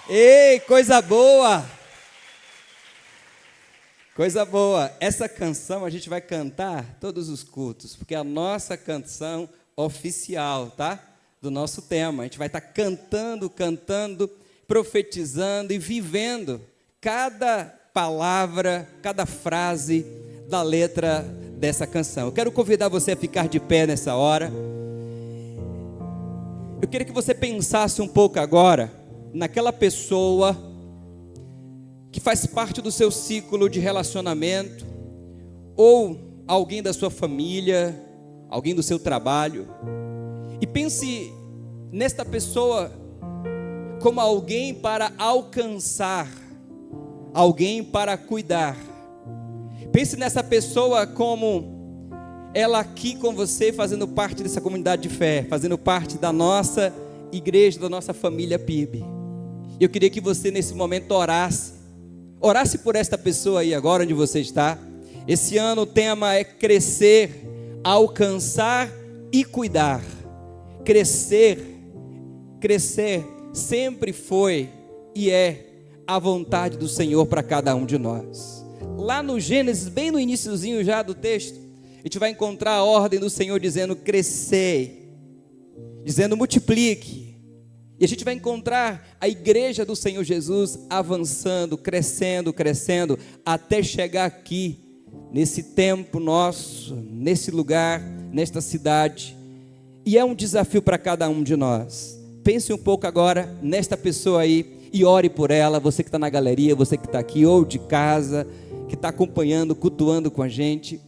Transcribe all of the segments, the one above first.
Ei, coisa boa! Coisa boa! Essa canção a gente vai cantar todos os cultos, porque é a nossa canção oficial, tá? Do nosso tema. A gente vai estar cantando, profetizando e vivendo cada palavra, cada frase da letra dessa canção. Eu quero convidar você a ficar de pé nessa hora. Eu queria que você pensasse um pouco agora naquela pessoa que faz parte do seu ciclo de relacionamento, ou alguém da sua família, alguém do seu trabalho, e pense nesta pessoa como alguém para alcançar, alguém para cuidar. Pense nessa pessoa como ela aqui com você, fazendo parte dessa comunidade de fé, fazendo parte da nossa igreja, da nossa família PIB. Eu queria que você nesse momento orasse por esta pessoa aí agora onde você está. Esse ano o tema é crescer, alcançar e cuidar. Crescer sempre foi e é a vontade do Senhor para cada um de nós. Lá no Gênesis, bem no iniciozinho já do texto, a gente vai encontrar a ordem do Senhor dizendo crescei, dizendo multiplique. E a gente vai encontrar a igreja do Senhor Jesus avançando, crescendo, até chegar aqui, nesse tempo nosso, nesse lugar, nesta cidade. E é um desafio para cada um de nós. Pense um pouco agora nesta pessoa aí e ore por ela, você que está na galeria, você que está aqui ou de casa, que está acompanhando, cultuando com a gente.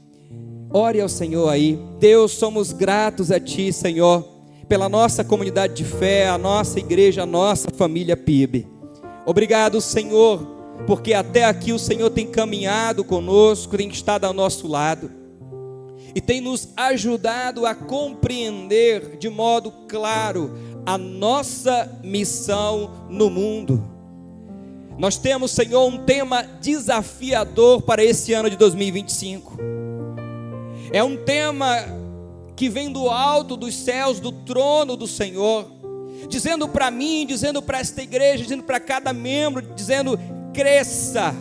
Ore ao Senhor aí. Deus, somos gratos a Ti, Senhor, pela nossa comunidade de fé, a nossa igreja, a nossa família PIB. Obrigado, Senhor, porque até aqui o Senhor tem caminhado conosco, tem estado ao nosso lado e tem nos ajudado a compreender de modo claro a nossa missão no mundo. Nós temos, Senhor, um tema desafiador para esse ano de 2025. É um tema que vem do alto dos céus, do trono do Senhor, dizendo para mim, dizendo para esta igreja, dizendo para cada membro, dizendo cresça,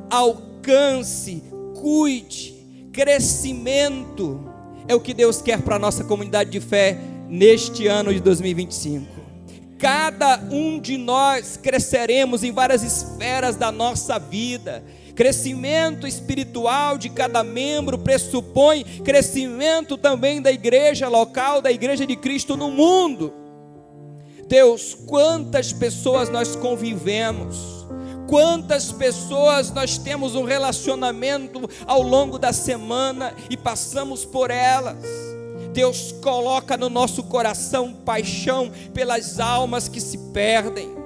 alcance, cuide. Crescimento é o que Deus quer para a nossa comunidade de fé neste ano de 2025. Cada um de nós cresceremos em várias esferas da nossa vida. Crescimento espiritual de cada membro pressupõe crescimento também da igreja local, da igreja de Cristo no mundo. Deus, quantas pessoas nós convivemos, quantas pessoas nós temos um relacionamento ao longo da semana e passamos por elas. Deus, coloca no nosso coração paixão pelas almas que se perdem.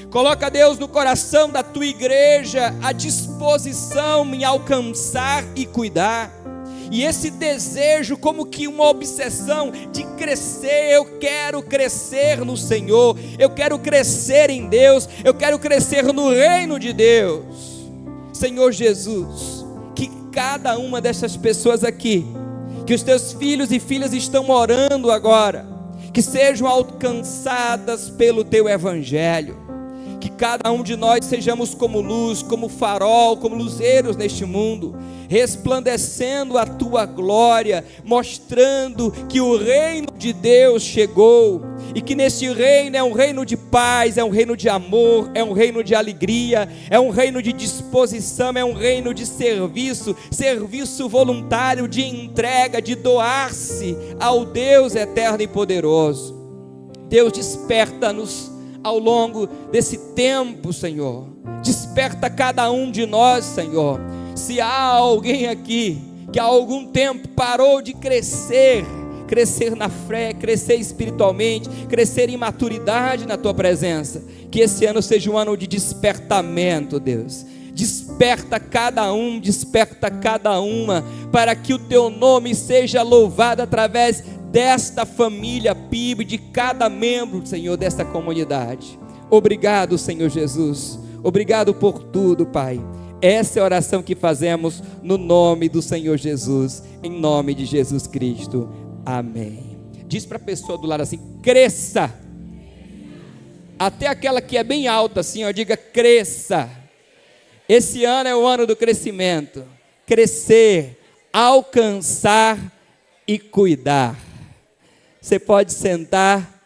Coloca, Deus, no coração da tua igreja a disposição em alcançar e cuidar. E esse desejo, como que uma obsessão de crescer. Eu quero crescer no Senhor, eu quero crescer em Deus, eu quero crescer no reino de Deus. Senhor Jesus, que cada uma dessas pessoas aqui, que os teus filhos e filhas estão orando agora, que sejam alcançadas pelo teu evangelho. Que cada um de nós sejamos como luz, como farol, como luzeiros neste mundo, resplandecendo a tua glória, mostrando que o reino de Deus chegou, e que nesse reino é um reino de paz, é um reino de amor, é um reino de alegria, é um reino de disposição, é um reino de serviço voluntário, de entrega, de doar-se ao Deus eterno e poderoso. Deus, desperta-nos ao longo desse tempo, Senhor. Desperta cada um de nós, Senhor. Se há alguém aqui que há algum tempo parou de crescer na fé, crescer espiritualmente, crescer em maturidade na tua presença, que esse ano seja um ano de despertamento, Deus. Desperta cada um, desperta cada uma, para que o teu nome seja louvado através desta família PIB, de cada membro, Senhor, desta comunidade. Obrigado, Senhor Jesus, obrigado por tudo, Pai. Essa é a oração que fazemos no nome do Senhor Jesus, em nome de Jesus Cristo, amém. Diz para a pessoa do lado assim: cresça, até aquela que é bem alta, assim, ó, diga cresça. Esse ano é o ano do crescimento. Crescer, alcançar e cuidar. Você pode sentar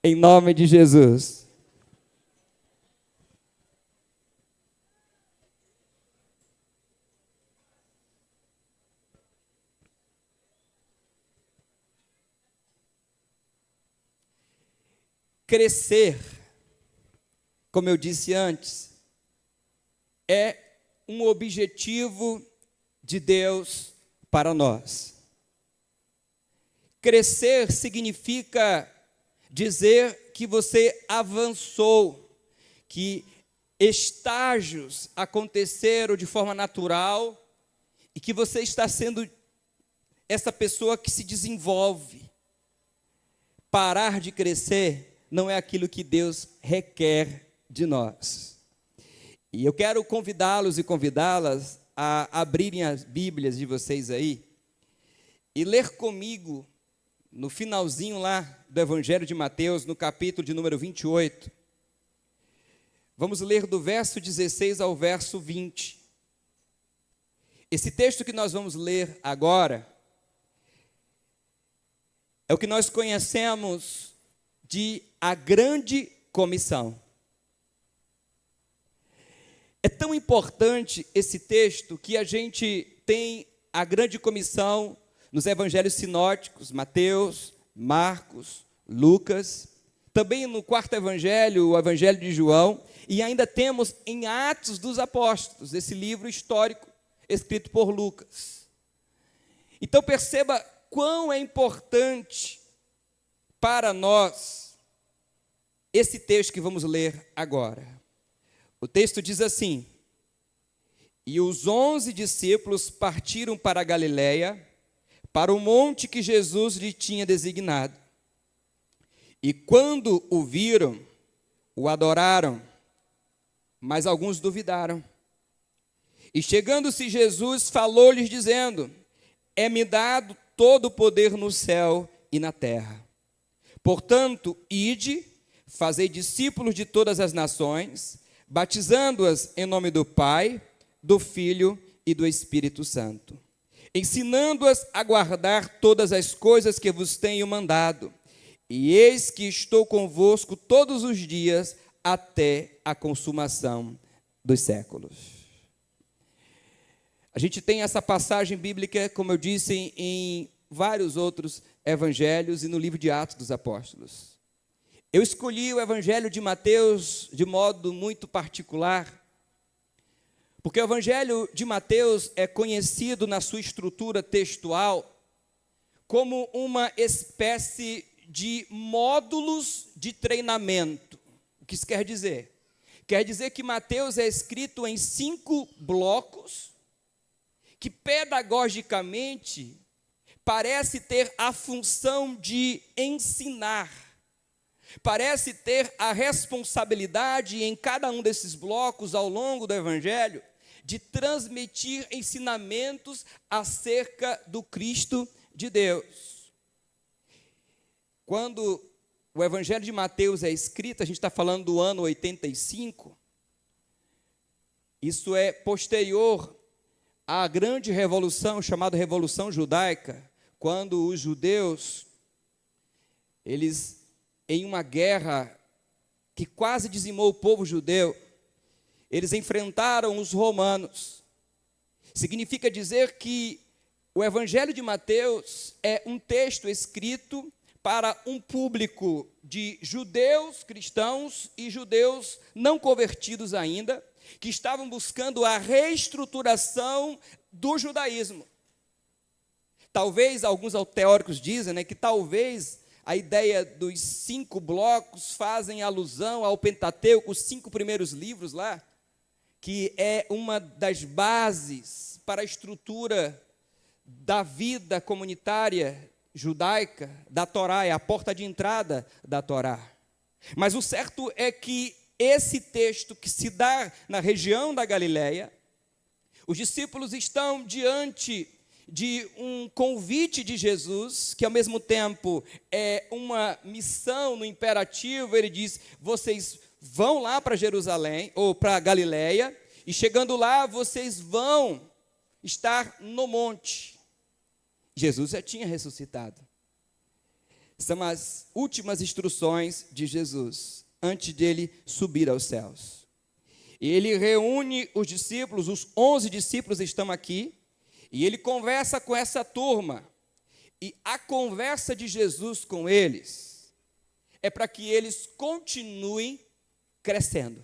em nome de Jesus. Crescer, como eu disse antes, é um objetivo de Deus para nós. Crescer significa dizer que você avançou, que estágios aconteceram de forma natural e que você está sendo essa pessoa que se desenvolve. Parar de crescer não é aquilo que Deus requer de nós. E eu quero convidá-los e convidá-las a abrirem as Bíblias de vocês aí e ler comigo no finalzinho lá do Evangelho de Mateus, no capítulo de número 28. Vamos ler do verso 16 ao verso 20. Esse texto que nós vamos ler agora é o que nós conhecemos de a grande comissão. É tão importante esse texto que a gente tem a grande comissão nos evangelhos sinóticos, Mateus, Marcos, Lucas, também no quarto evangelho, o evangelho de João, e ainda temos em Atos dos Apóstolos, esse livro histórico escrito por Lucas. Então perceba quão é importante para nós esse texto que vamos ler agora. O texto diz assim: e os 11 discípulos partiram para a Galiléia, para o monte que Jesus lhe tinha designado. E quando o viram, o adoraram, mas alguns duvidaram. E chegando-se Jesus, falou-lhes dizendo: é-me dado todo o poder no céu e na terra. Portanto, ide, fazei discípulos de todas as nações, batizando-as em nome do Pai, do Filho e do Espírito Santo, ensinando-as a guardar todas as coisas que vos tenho mandado. E eis que estou convosco todos os dias até a consumação dos séculos. A gente tem essa passagem bíblica, como eu disse, em vários outros evangelhos e no livro de Atos dos Apóstolos. Eu escolhi o evangelho de Mateus de modo muito particular, porque o evangelho de Mateus é conhecido na sua estrutura textual como uma espécie de módulos de treinamento. O que isso quer dizer? Quer dizer que Mateus é escrito em 5 blocos, que pedagogicamente parece ter a função de ensinar, parece ter a responsabilidade em cada um desses blocos ao longo do evangelho de transmitir ensinamentos acerca do Cristo de Deus. Quando o evangelho de Mateus é escrito, a gente está falando do ano 85, isso é posterior à grande revolução, chamada Revolução Judaica, quando os judeus, eles, em uma guerra que quase dizimou o povo judeu, eles enfrentaram os romanos. Significa dizer que o Evangelho de Mateus é um texto escrito para um público de judeus cristãos e judeus não convertidos ainda, que estavam buscando a reestruturação do judaísmo. Talvez, alguns teóricos dizem, que talvez a ideia dos 5 blocos fazem alusão ao Pentateuco, os 5 primeiros livros lá, que é uma das bases para a estrutura da vida comunitária judaica, da Torá, é a porta de entrada da Torá. Mas o certo é que esse texto que se dá na região da Galiléia, os discípulos estão diante de um convite de Jesus, que ao mesmo tempo é uma missão no imperativo. Ele diz: vocês vão lá para Jerusalém, ou para Galiléia, e chegando lá, vocês vão estar no monte. Jesus já tinha ressuscitado. São as últimas instruções de Jesus, antes dele subir aos céus. E ele reúne os discípulos, os 11 discípulos estão aqui, e ele conversa com essa turma. E a conversa de Jesus com eles é para que eles continuem crescendo.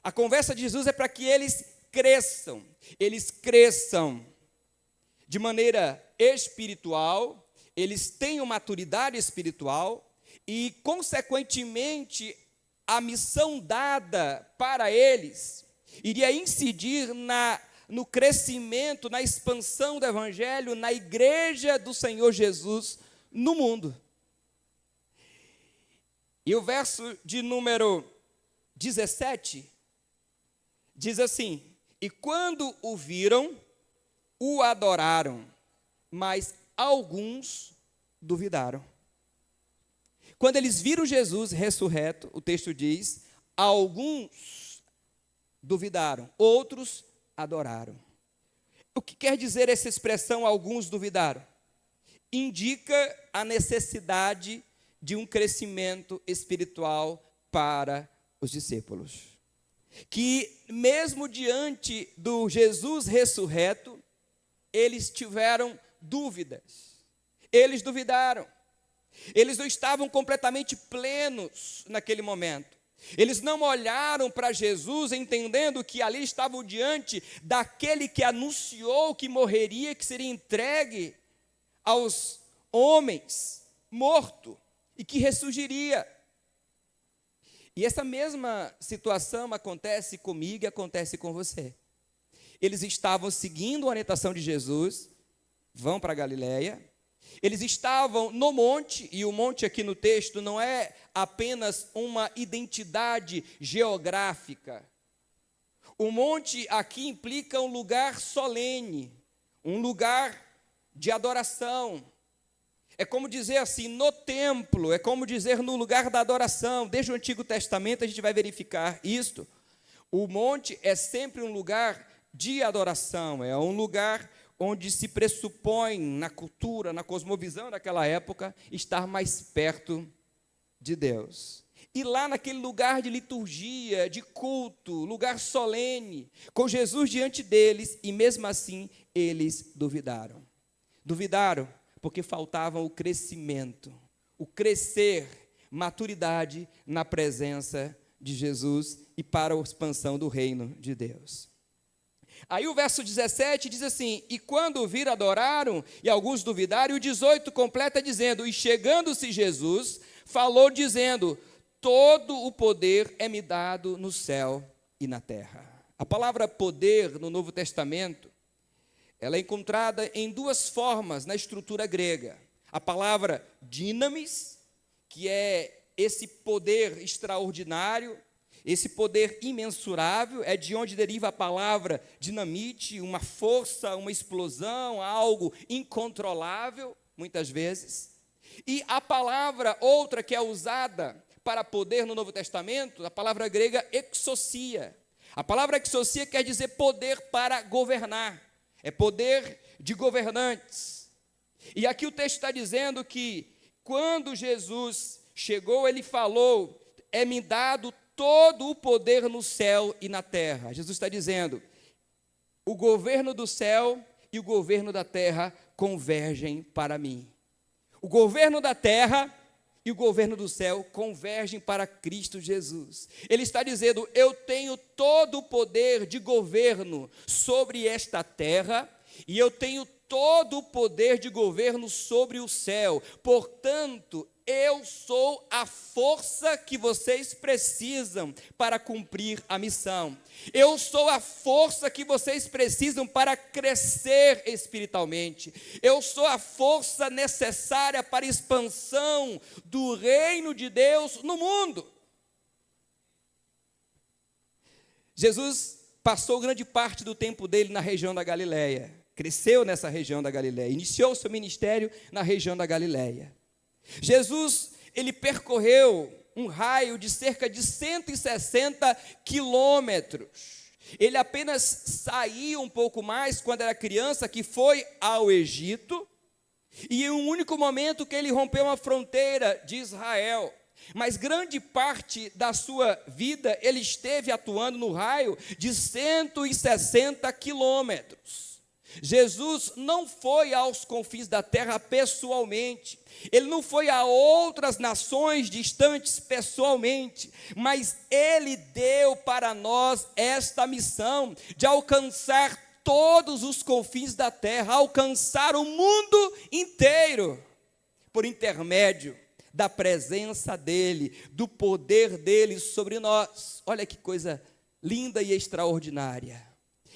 A conversa de Jesus é para que eles cresçam de maneira espiritual, eles tenham maturidade espiritual e, consequentemente, a missão dada para eles iria incidir no crescimento, na expansão do Evangelho, na igreja do Senhor Jesus no mundo. E o verso de número 17 diz assim: e quando o viram, o adoraram, mas alguns duvidaram. Quando eles viram Jesus ressurreto, o texto diz, alguns duvidaram, outros adoraram. O que quer dizer essa expressão, alguns duvidaram? Indica a necessidade de um crescimento espiritual para os discípulos. Que mesmo diante do Jesus ressurreto, eles tiveram dúvidas, eles duvidaram, eles não estavam completamente plenos naquele momento, eles não olharam para Jesus entendendo que ali estavam diante daquele que anunciou que morreria, que seria entregue aos homens, morto, e que ressurgiria. E essa mesma situação acontece comigo e acontece com você. Eles estavam seguindo a orientação de Jesus, vão para a Galiléia, eles estavam no monte, e o monte aqui no texto não é apenas uma identidade geográfica. O monte aqui implica um lugar solene, um lugar de adoração. É como dizer assim, no templo, é como dizer no lugar da adoração. Desde o Antigo Testamento a gente vai verificar isto. O monte é sempre um lugar de adoração, é um lugar onde se pressupõe na cultura, na cosmovisão daquela época, estar mais perto de Deus. E lá naquele lugar de liturgia, de culto, lugar solene, com Jesus diante deles, e mesmo assim eles duvidaram. Duvidaram porque faltava o crescimento, o crescer, maturidade na presença de Jesus e para a expansão do reino de Deus. Aí o verso 17 diz assim, e quando o viram, adoraram, e alguns duvidaram, e o 18 completa dizendo, e chegando-se Jesus, falou dizendo, todo o poder é me dado no céu e na terra. A palavra poder no Novo Testamento, ela é encontrada em duas formas na estrutura grega. A palavra dinamis, que é esse poder extraordinário, esse poder imensurável, é de onde deriva a palavra dinamite, uma força, uma explosão, algo incontrolável, muitas vezes. E a palavra outra que é usada para poder no Novo Testamento, a palavra grega exousia. A palavra exousia quer dizer poder para governar, é poder de governantes. E aqui o texto está dizendo que quando Jesus chegou, ele falou, é-me dado todo o poder no céu e na terra. Jesus está dizendo, o governo do céu e o governo da terra convergem para mim. O governo da terra e o governo do céu convergem para Cristo Jesus. Ele está dizendo, eu tenho todo o poder de governo sobre esta terra e eu tenho todo o poder de governo sobre o céu. Portanto, eu sou a força que vocês precisam para cumprir a missão. Eu sou a força que vocês precisam para crescer espiritualmente. Eu sou a força necessária para a expansão do reino de Deus no mundo. Jesus passou grande parte do tempo dele na região da Galiléia. cresceu nessa região da Galileia, iniciou seu ministério na região da Galileia. Jesus, ele percorreu um raio de cerca de 160 quilômetros. Ele apenas saiu um pouco mais quando era criança, que foi ao Egito, e em um único momento que ele rompeu a fronteira de Israel. Mas grande parte da sua vida ele esteve atuando no raio de 160 quilômetros. Jesus não foi aos confins da terra pessoalmente, ele não foi a outras nações distantes pessoalmente, mas ele deu para nós esta missão de alcançar todos os confins da terra, alcançar o mundo inteiro, por intermédio da presença dele, do poder dele sobre nós. Olha que coisa linda e extraordinária.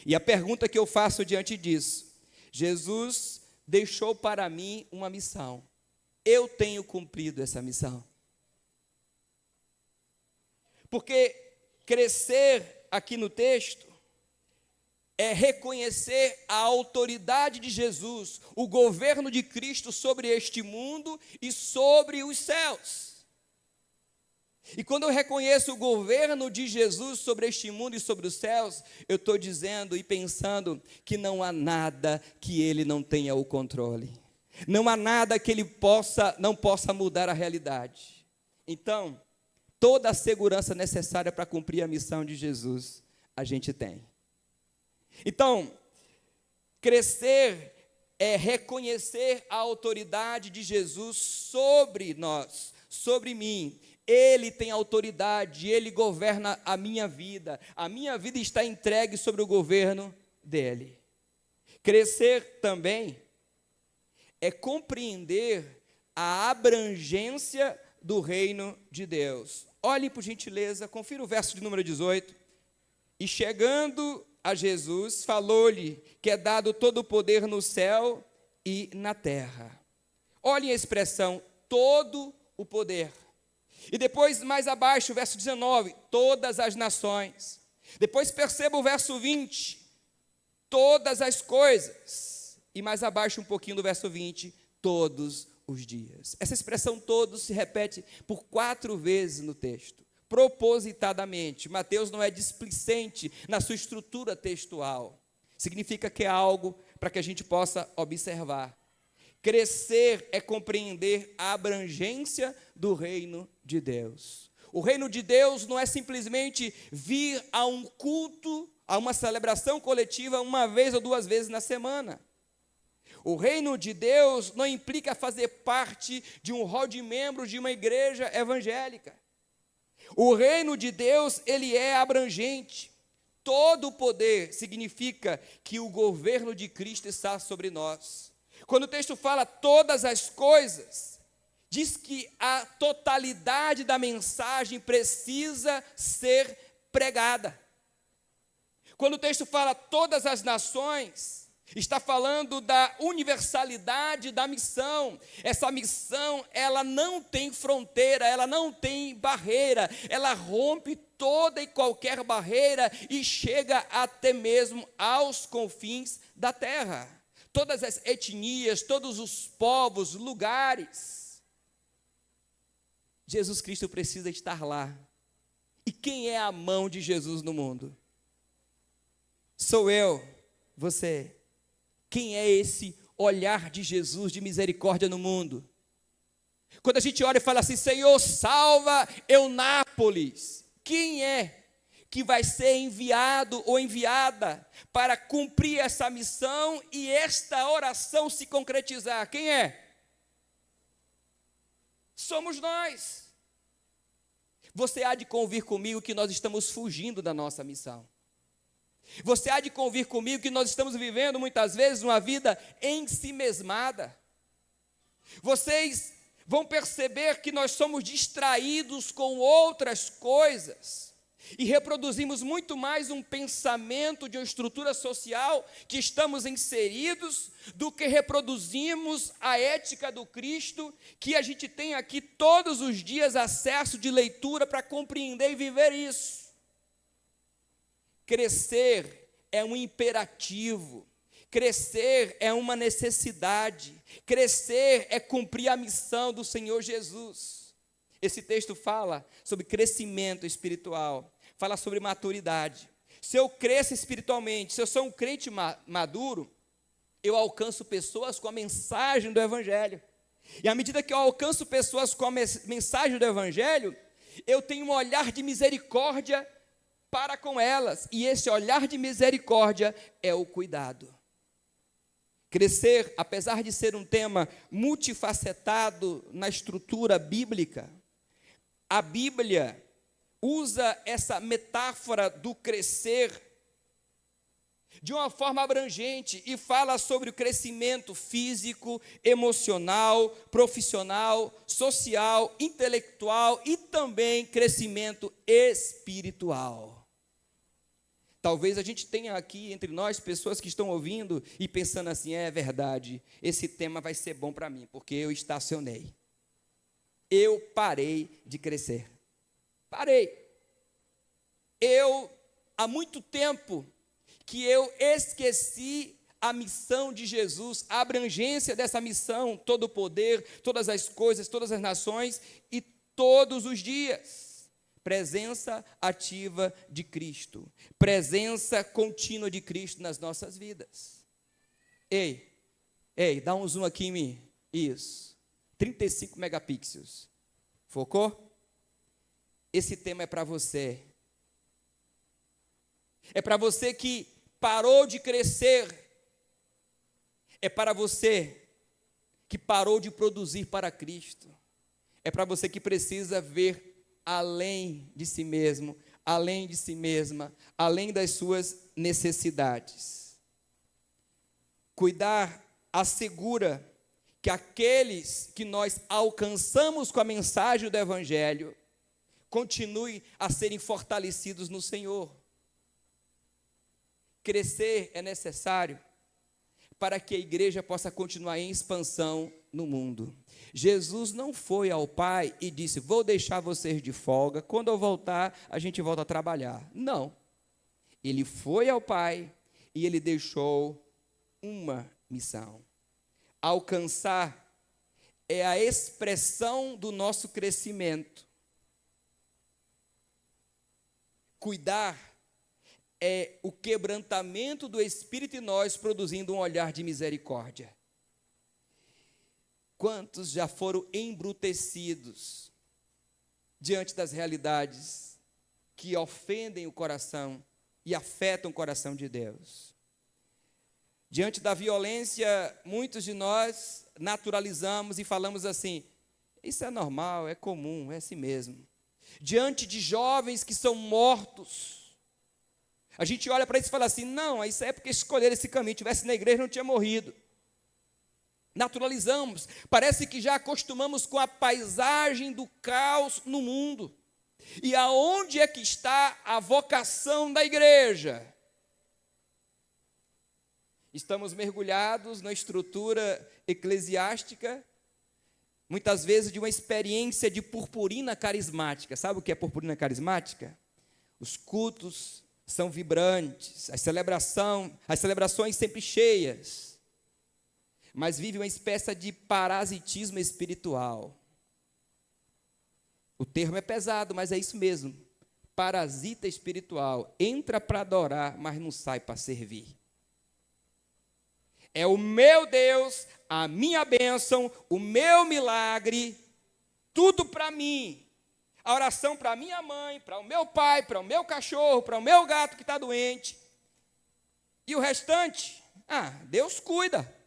E a pergunta que eu faço diante disso: Jesus deixou para mim uma missão. Eu tenho cumprido essa missão? Porque crescer aqui no texto é reconhecer a autoridade de Jesus, o governo de Cristo sobre este mundo e sobre os céus. E quando eu reconheço o governo de Jesus sobre este mundo e sobre os céus, eu estou dizendo e pensando que não há nada que ele não tenha o controle. Não há nada que ele não possa mudar a realidade. Então, toda a segurança necessária para cumprir a missão de Jesus, a gente tem. Então, crescer é reconhecer a autoridade de Jesus sobre nós, sobre mim. Ele tem autoridade, ele governa a minha vida está entregue sobre o governo dele. Crescer também é compreender a abrangência do reino de Deus. Olhem, por gentileza, confira o verso de número 18. E chegando a Jesus, falou-lhe que é dado todo o poder no céu e na terra. Olhem a expressão, todo o poder. E depois, mais abaixo, o verso 19, todas as nações. Depois perceba o verso 20, todas as coisas. E mais abaixo um pouquinho do verso 20, todos os dias. Essa expressão todos se repete por 4 vezes no texto, propositadamente. Mateus não é displicente na sua estrutura textual. Significa que é algo para que a gente possa observar. Crescer é compreender a abrangência do reino de Deus. O reino de Deus não é simplesmente vir a um culto, a uma celebração coletiva 1 vez ou 2 vezes na semana. O reino de Deus não implica fazer parte de um hall de membros de uma igreja evangélica. O reino de Deus, ele é abrangente. Todo o poder significa que o governo de Cristo está sobre nós. Quando o texto fala todas as coisas, diz que a totalidade da mensagem precisa ser pregada. Quando o texto fala todas as nações, está falando da universalidade da missão. Essa missão, ela não tem fronteira, ela não tem barreira, ela rompe toda e qualquer barreira e chega até mesmo aos confins da terra. Todas as etnias, todos os povos, lugares. Jesus Cristo precisa estar lá. E quem é a mão de Jesus no mundo? Sou eu, você. Quem é esse olhar de Jesus de misericórdia no mundo? Quando a gente olha e fala assim, Senhor, salva Eunápolis. Quem é que vai ser enviado ou enviada para cumprir essa missão e esta oração se concretizar? Quem é? Somos nós. Você há de convir comigo que nós estamos fugindo da nossa missão. Você há de convir comigo que nós estamos vivendo muitas vezes uma vida ensimesmada. Vocês vão perceber que nós somos distraídos com outras coisas e reproduzimos muito mais um pensamento de uma estrutura social que estamos inseridos do que reproduzimos a ética do Cristo, que a gente tem aqui todos os dias acesso de leitura para compreender e viver isso. Crescer é um imperativo. Crescer é uma necessidade. Crescer é cumprir a missão do Senhor Jesus. Esse texto fala sobre crescimento espiritual, fala sobre maturidade. Se eu cresço espiritualmente, se eu sou um crente maduro, eu alcanço pessoas com a mensagem do Evangelho. E à medida que eu alcanço pessoas com a mensagem do Evangelho, eu tenho um olhar de misericórdia para com elas. E esse olhar de misericórdia é o cuidado. Crescer, apesar de ser um tema multifacetado na estrutura bíblica, a Bíblia usa essa metáfora do crescer de uma forma abrangente e fala sobre o crescimento físico, emocional, profissional, social, intelectual e também crescimento espiritual. Talvez a gente tenha aqui entre nós pessoas que estão ouvindo e pensando assim, é verdade, esse tema vai ser bom para mim, porque eu estacionei. Eu parei de crescer. Parei. Há muito tempo que eu esqueci a missão de Jesus, a abrangência dessa missão, todo o poder, todas as coisas, todas as nações e todos os dias. Presença ativa de Cristo, presença contínua de Cristo nas nossas vidas. Ei, dá um zoom aqui em mim. Isso, 35 megapixels. Focou? Esse tema é para você. É para você que parou de crescer. É para você que parou de produzir para Cristo. É para você que precisa ver além de si mesmo, além de si mesma, além das suas necessidades. Cuidar assegura que aqueles que nós alcançamos com a mensagem do Evangelho continuem a serem fortalecidos no Senhor. Crescer é necessário para que a igreja possa continuar em expansão no mundo. Jesus não foi ao Pai e disse, vou deixar vocês de folga, quando eu voltar, a gente volta a trabalhar. Não. Ele foi ao Pai e ele deixou uma missão. Alcançar é a expressão do nosso crescimento. Cuidar é o quebrantamento do Espírito em nós, produzindo um olhar de misericórdia. Quantos já foram embrutecidos diante das realidades que ofendem o coração e afetam o coração de Deus? Diante da violência, muitos de nós naturalizamos e falamos assim, isso é normal, é comum, é assim mesmo. Diante de jovens que são mortos, a gente olha para isso e fala assim, não, isso é porque escolheram esse caminho, tivesse na igreja não tinha morrido. Naturalizamos, parece que já acostumamos com a paisagem do caos no mundo. E aonde é que está a vocação da igreja? Estamos mergulhados na estrutura eclesiástica, muitas vezes de uma experiência de purpurina carismática. Sabe o que é purpurina carismática? Os cultos são vibrantes, as celebrações sempre cheias, mas vive uma espécie de parasitismo espiritual. O termo é pesado, mas é isso mesmo. Parasita espiritual, entra para adorar, mas não sai para servir. É o meu Deus, a minha bênção, o meu milagre, tudo para mim. A oração para minha mãe, para o meu pai, para o meu cachorro, para o meu gato que está doente. E o restante, Deus cuida.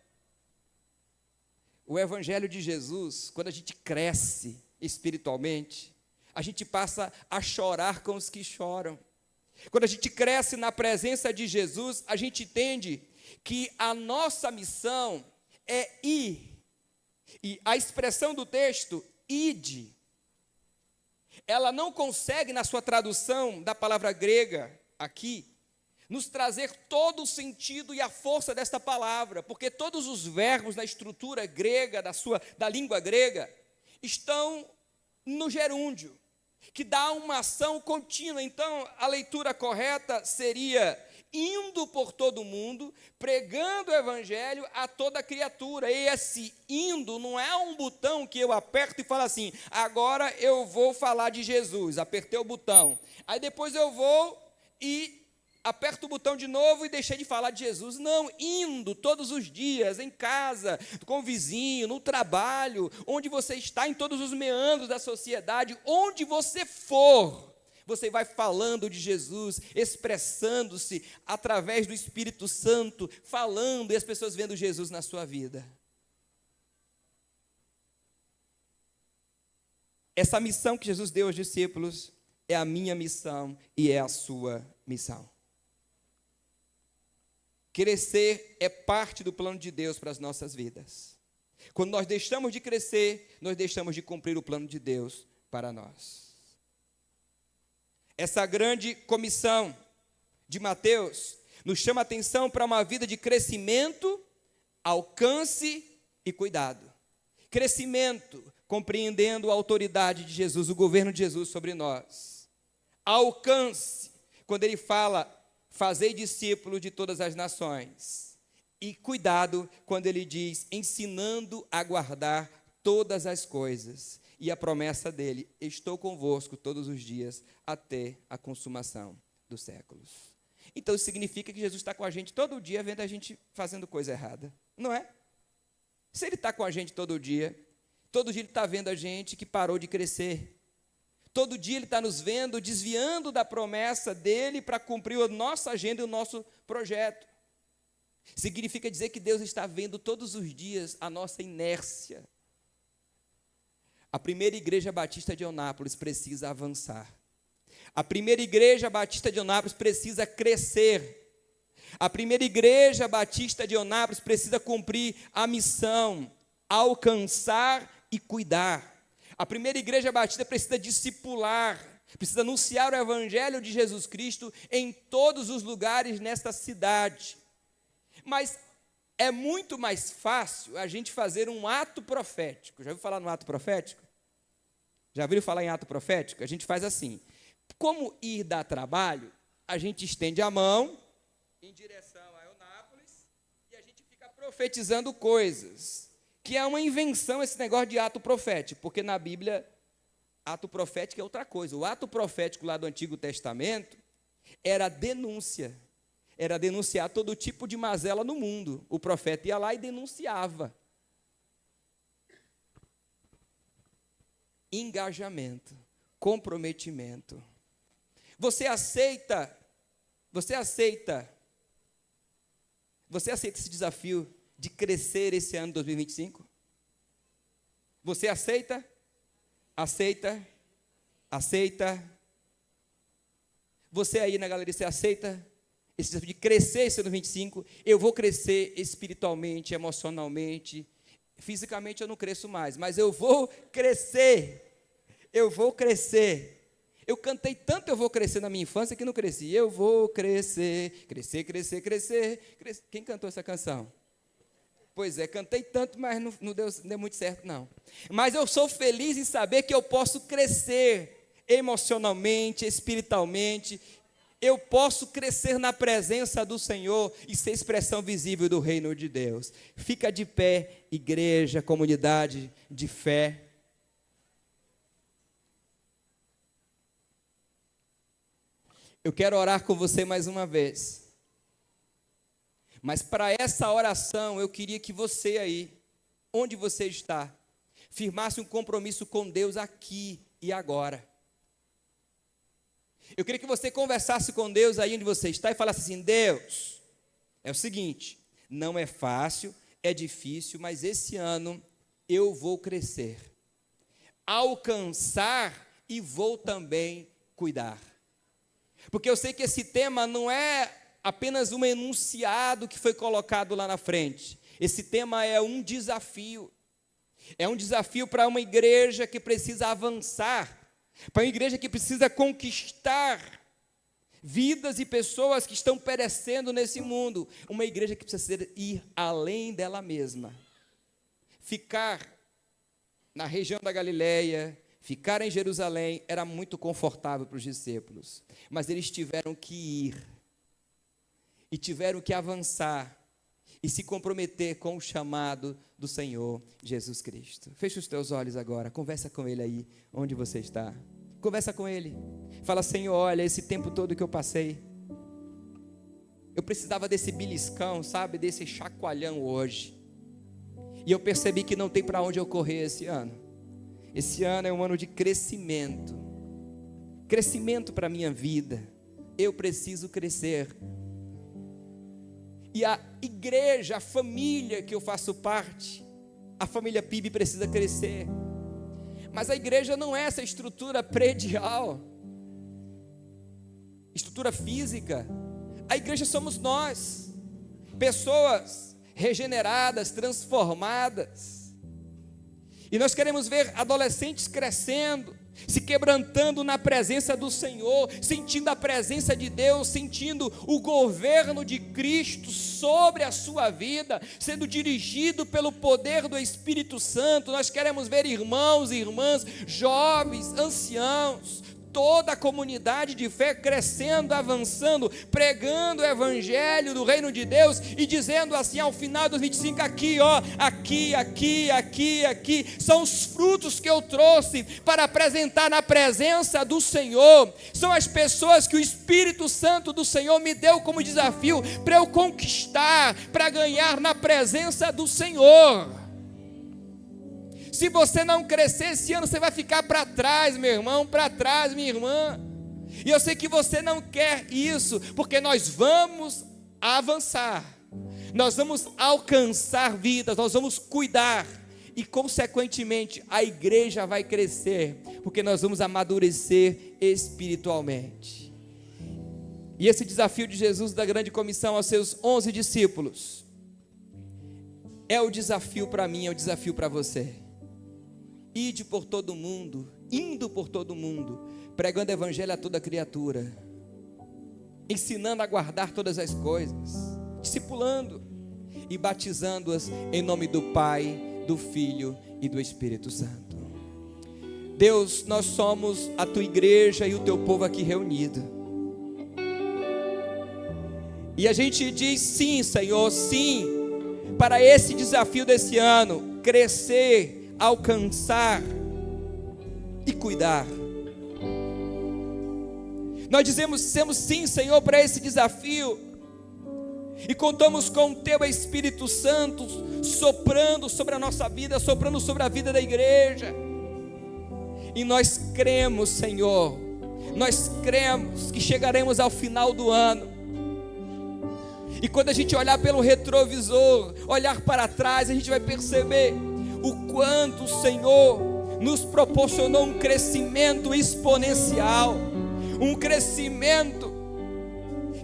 O Evangelho de Jesus, quando a gente cresce espiritualmente, a gente passa a chorar com os que choram. Quando a gente cresce na presença de Jesus, a gente entende que a nossa missão é ir. E a expressão do texto, ide, ela não consegue, na sua tradução da palavra grega aqui, nos trazer todo o sentido e a força desta palavra, porque todos os verbos na estrutura grega, da língua grega, estão no gerúndio, que dá uma ação contínua. Então, a leitura correta seria, indo por todo mundo, pregando o evangelho a toda criatura. E esse indo não é um botão que eu aperto e falo assim, agora eu vou falar de Jesus. Apertei o botão. Aí depois eu vou e aperto o botão de novo e deixei de falar de Jesus. Não, indo todos os dias, em casa, com o vizinho, no trabalho, onde você está, em todos os meandros da sociedade, onde você for, você vai falando de Jesus, expressando-se através do Espírito Santo, falando e as pessoas vendo Jesus na sua vida. Essa missão que Jesus deu aos discípulos é a minha missão e é a sua missão. Crescer é parte do plano de Deus para as nossas vidas. Quando nós deixamos de crescer, nós deixamos de cumprir o plano de Deus para nós. Essa grande comissão de Mateus nos chama a atenção para uma vida de crescimento, alcance e cuidado. Crescimento, compreendendo a autoridade de Jesus, o governo de Jesus sobre nós. Alcance, quando ele fala, fazei discípulos de todas as nações. E cuidado, quando ele diz, ensinando a guardar todas as coisas. E a promessa dele, estou convosco todos os dias, até a consumação dos séculos. Então, isso significa que Jesus está com a gente todo dia, vendo a gente fazendo coisa errada. Não é? Se ele está com a gente todo dia ele está vendo a gente que parou de crescer. Todo dia ele está nos vendo, desviando da promessa dele para cumprir a nossa agenda e o nosso projeto. Significa dizer que Deus está vendo todos os dias a nossa inércia. A primeira igreja batista de Eunápolis precisa avançar. A primeira igreja batista de Eunápolis precisa crescer. A primeira igreja batista de Eunápolis precisa cumprir a missão, alcançar e cuidar. A primeira igreja batista precisa discipular, precisa anunciar o evangelho de Jesus Cristo em todos os lugares nesta cidade. Mas é muito mais fácil a gente fazer um ato profético. Já ouviu falar no ato profético? Já ouviu falar em ato profético? A gente faz assim. Como ir dá trabalho, a gente estende a mão em direção a Eunápolis e a gente fica profetizando coisas. Que é uma invenção esse negócio de ato profético, porque na Bíblia, ato profético é outra coisa. O ato profético lá do Antigo Testamento era denúncia. Era denunciar todo tipo de mazela no mundo. O profeta ia lá e denunciava. Engajamento, comprometimento. Você aceita esse desafio de crescer esse ano 2025? Você aceita? Aceita? Você aí na galeria, você aceita esse desafio de crescer esse ano 2025? Eu vou crescer espiritualmente, emocionalmente, fisicamente eu não cresço mais, mas eu vou crescer. Eu cantei tanto eu vou crescer na minha infância que não cresci. Eu vou crescer. Quem cantou essa canção? Pois é, cantei tanto, mas não deu muito certo, não. Mas eu sou feliz em saber que eu posso crescer emocionalmente, espiritualmente. Eu posso crescer na presença do Senhor e ser expressão visível do reino de Deus. Fica de pé, igreja, comunidade de fé. Eu quero orar com você mais uma vez. Mas para essa oração, eu queria que você aí, onde você está, firmasse um compromisso com Deus aqui e agora. Eu queria que você conversasse com Deus aí onde você está e falasse assim, Deus, é o seguinte, não é fácil, é difícil, mas esse ano eu vou crescer, alcançar e vou também cuidar. Porque eu sei que esse tema não é apenas um enunciado que foi colocado lá na frente. Esse tema é um desafio. É um desafio para uma igreja que precisa avançar, para uma igreja que precisa conquistar vidas e pessoas que estão perecendo nesse mundo. Uma igreja que precisa ir além dela mesma. Ficar na região da Galileia, ficar em Jerusalém, era muito confortável para os discípulos. Mas eles tiveram que ir. e tiveram que avançar e se comprometer com o chamado do Senhor Jesus Cristo. Fecha os teus olhos agora, conversa com Ele aí, onde você está. Conversa com Ele. Fala: Senhor, olha, esse tempo todo que eu passei, eu precisava desse beliscão, sabe, desse chacoalhão hoje. E eu percebi que não tem para onde eu correr esse ano. Esse ano é um ano de crescimento. Crescimento para a minha vida. Eu preciso crescer. E a igreja, a família que eu faço parte, a família PIB precisa crescer. Mas a igreja não é essa estrutura predial, estrutura física. A igreja somos nós, pessoas regeneradas, transformadas. E nós queremos ver adolescentes crescendo, se quebrantando na presença do Senhor, sentindo a presença de Deus, sentindo o governo de Cristo sobre a sua vida, sendo dirigido pelo poder do Espírito Santo. Nós queremos ver irmãos e irmãs, jovens, anciãos, toda a comunidade de fé crescendo, avançando, pregando o evangelho do reino de Deus e dizendo assim ao final de 2025, aqui ó, aqui, são os frutos que eu trouxe para apresentar na presença do Senhor, são as pessoas que o Espírito Santo do Senhor me deu como desafio para eu conquistar, para ganhar na presença do Senhor. Se você não crescer esse ano, você vai ficar para trás, meu irmão, para trás, minha irmã. E eu sei que você não quer isso, porque nós vamos avançar, nós vamos alcançar vidas, nós vamos cuidar, e consequentemente a igreja vai crescer, porque nós vamos amadurecer espiritualmente. E esse desafio de Jesus da grande comissão aos seus 11 discípulos, é o desafio para mim, é o desafio para você. Ide por todo mundo, indo por todo mundo, pregando o evangelho a toda criatura, ensinando a guardar todas as coisas, discipulando e batizando-as em nome do Pai, do Filho e do Espírito Santo. Deus, nós somos a tua igreja e o teu povo aqui reunido, e a gente diz sim, Senhor, sim, para esse desafio desse ano, crescer, alcançar e cuidar. Nós dizemos sim, Senhor, para esse desafio, e contamos com o teu Espírito Santo soprando sobre a nossa vida, soprando sobre a vida da igreja, e nós cremos, Senhor, nós cremos que chegaremos ao final do ano, e quando a gente olhar pelo retrovisor, olhar para trás, a gente vai perceber o quanto o Senhor nos proporcionou um crescimento exponencial, um crescimento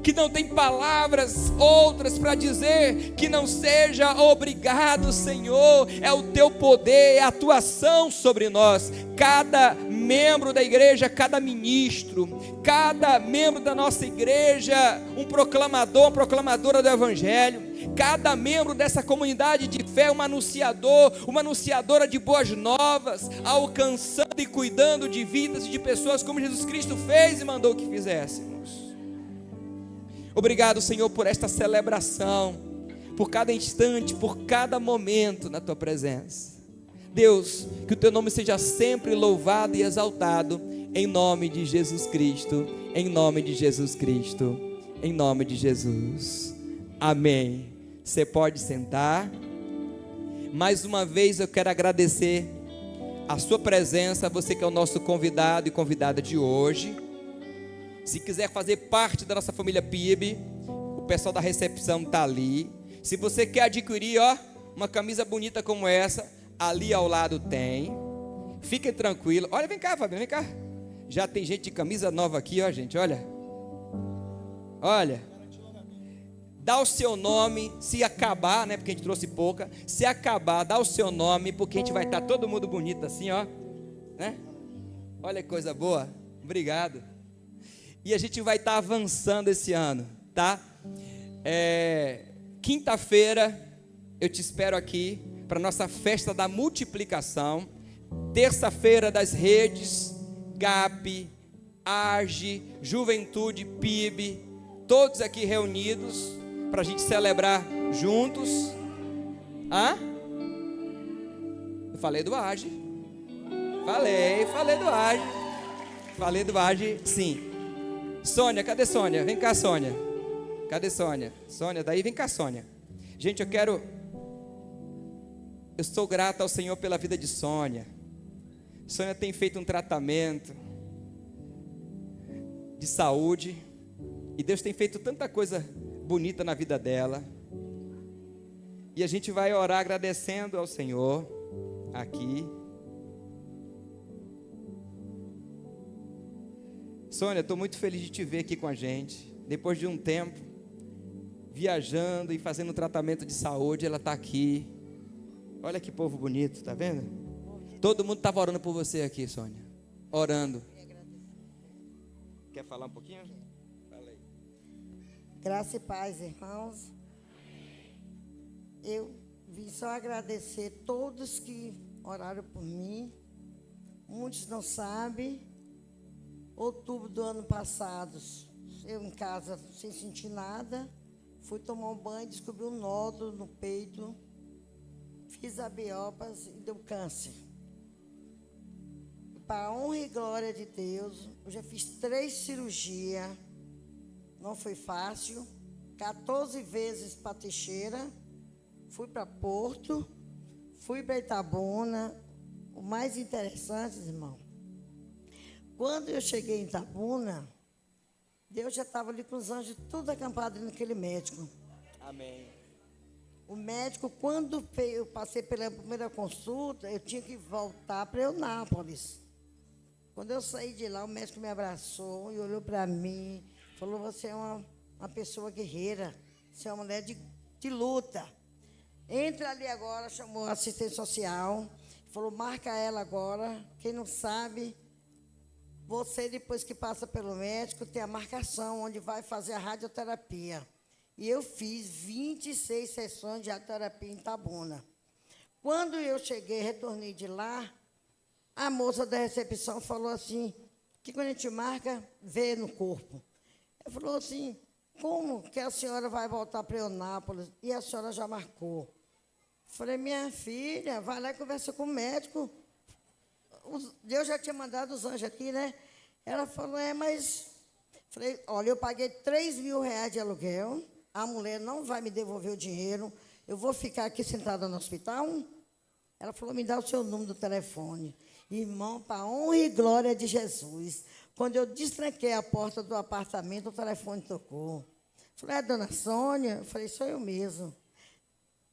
que não tem palavras outras para dizer que não seja obrigado, Senhor, é o teu poder, é a tua ação sobre nós. Cada membro da igreja, cada ministro, cada membro da nossa igreja, um proclamador, uma proclamadora do evangelho, cada membro dessa comunidade de fé, um anunciador, uma anunciadora de boas novas, alcançando e cuidando de vidas e de pessoas como Jesus Cristo fez e mandou que fizéssemos. Obrigado, Senhor, por esta celebração, por cada instante, por cada momento na tua presença. Deus, que o teu nome seja sempre louvado e exaltado, em nome de Jesus Cristo, em nome de Jesus Cristo, em nome de Jesus. Amém. Você pode sentar. Mais uma vez eu quero agradecer a sua presença, você que é o nosso convidado e convidada de hoje. Se quiser fazer parte da nossa família PIB, o pessoal da recepção está ali. Se você quer adquirir, uma camisa bonita como essa, ali ao lado tem. Fiquem tranquilos. Olha, vem cá, Fabiano, vem cá. Já tem gente de camisa nova aqui, gente, olha. Olha. Dá o seu nome, se acabar, né, porque a gente trouxe pouca. Se acabar, dá o seu nome, porque a gente vai estar todo mundo bonito assim, né? Olha que coisa boa. Obrigado. E a gente vai estar avançando esse ano, tá? Quinta-feira eu te espero aqui para nossa festa da multiplicação. Terça-feira das redes GAP, AGE, Juventude, PIB, todos aqui reunidos, para a gente celebrar juntos. Eu falei do AGE. Falei do AGE, sim. Sônia, cadê Sônia? Vem cá, Sônia. Cadê Sônia? Sônia, daí vem cá, Sônia. Gente, eu estou grato ao Senhor pela vida de Sônia. Sônia tem feito um tratamento de saúde, e Deus tem feito tanta coisa bonita na vida dela, e a gente vai orar agradecendo ao Senhor aqui. Sônia, estou muito feliz de te ver aqui com a gente, depois de um tempo viajando e fazendo um tratamento de saúde. Ela está aqui. Olha que povo bonito, tá vendo? Todo mundo estava orando por você aqui, Sônia, orando. Quer falar um pouquinho? Fala aí. Graça e paz, irmãos. Eu vim só agradecer todos que oraram por mim. Muitos não sabem. Outubro do ano passado, eu em casa sem sentir nada, fui tomar um banho, descobri um nódulo no peito, fiz a biópsia e deu câncer. Para a honra e glória de Deus, eu já fiz 3 cirurgias, não foi fácil, 14 vezes para Teixeira, fui para Porto, fui para Itabuna. O mais interessante, irmão, quando eu cheguei em Itabuna, Deus já estava ali com os anjos tudo acampado naquele médico. Amém. O médico, quando eu passei pela primeira consulta, eu tinha que voltar para Eunápolis. Quando eu saí de lá, o médico me abraçou e olhou para mim, falou: você é uma pessoa guerreira, você é uma mulher de luta. Entra ali agora, chamou a assistente social, falou: marca ela agora. Quem não sabe, você, depois que passa pelo médico, tem a marcação onde vai fazer a radioterapia. E eu fiz 26 sessões de radioterapia em Itabuna. Quando eu cheguei, retornei de lá, a moça da recepção falou assim, que quando a gente marca, vê no corpo. Ela falou assim: como que a senhora vai voltar para Eunápolis? E a senhora já marcou. Falei: minha filha, vai lá e conversa com o médico. Deus já tinha mandado os anjos aqui, né? Ela falou: mas... Falei: olha, eu paguei R$3.000 de aluguel, a mulher não vai me devolver o dinheiro, eu vou ficar aqui sentada no hospital? Ela falou: me dá o seu número do telefone. Irmão, para a honra e glória de Jesus, quando eu destranquei a porta do apartamento, o telefone tocou. Falei: é a dona Sônia? Eu falei: sou eu mesmo.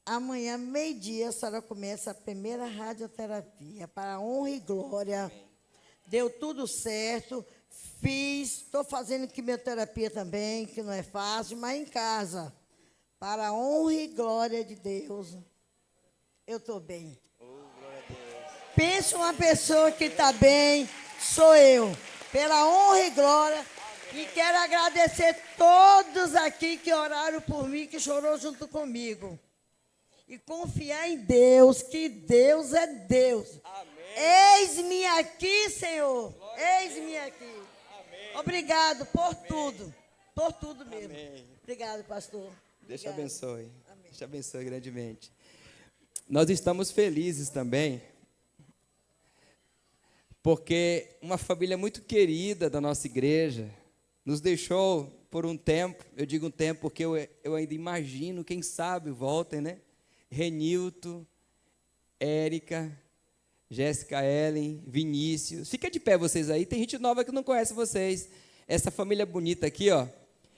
Amanhã, meio-dia, a senhora começa a primeira radioterapia, para a honra e glória. Deu tudo certo, fiz, estou fazendo quimioterapia também, que não é fácil, mas em casa. Para a honra e glória de Deus, eu estou bem. Glória a Deus. Pensa uma pessoa que está bem, sou eu. Pela honra e glória. E quero agradecer todos aqui que oraram por mim, que chorou junto comigo. E confiar em Deus, que Deus é Deus. Amém. Eis-me aqui, Senhor. Eis-me aqui. Amém. Obrigado por tudo mesmo. Amém. Obrigado, pastor. Deus te Obrigado. abençoe. Amém. Deus te abençoe grandemente. Nós estamos felizes também, porque uma família muito querida da nossa igreja nos deixou por um tempo. Eu digo um tempo porque eu ainda imagino, quem sabe voltem, né? Renilton, Érica, Jéssica Ellen, Vinícius. Fica de pé vocês aí, tem gente nova que não conhece vocês. Essa família bonita aqui, ó,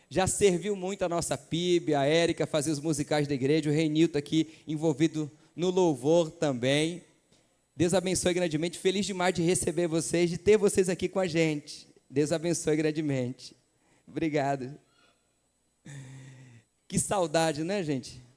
já serviu muito a nossa PIB, a Érica fazia os musicais da igreja, o Renilton aqui envolvido no louvor também. Deus abençoe grandemente, feliz demais de receber vocês, de ter vocês aqui com a gente. Deus abençoe grandemente. Obrigado. Que saudade, né, gente?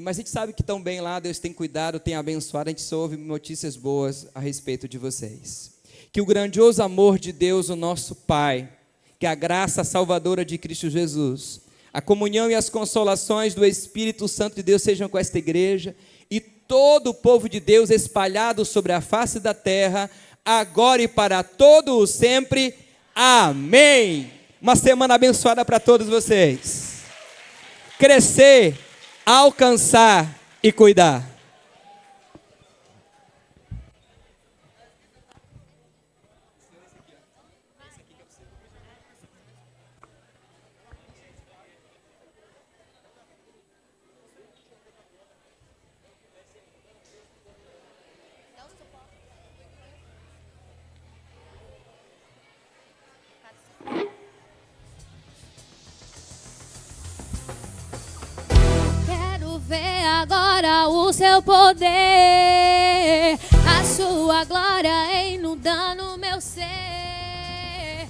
Mas a gente sabe que estão bem lá, Deus tem cuidado, tem abençoado, a gente só ouve notícias boas a respeito de vocês. Que o grandioso amor de Deus, o nosso Pai, que a graça salvadora de Cristo Jesus, a comunhão e as consolações do Espírito Santo de Deus sejam com esta igreja e todo o povo de Deus espalhado sobre a face da terra, agora e para todo o sempre. Amém. Uma semana abençoada para todos vocês. Crescer, alcançar e cuidar. Quero ver agora o seu poder, a sua glória inundando meu ser.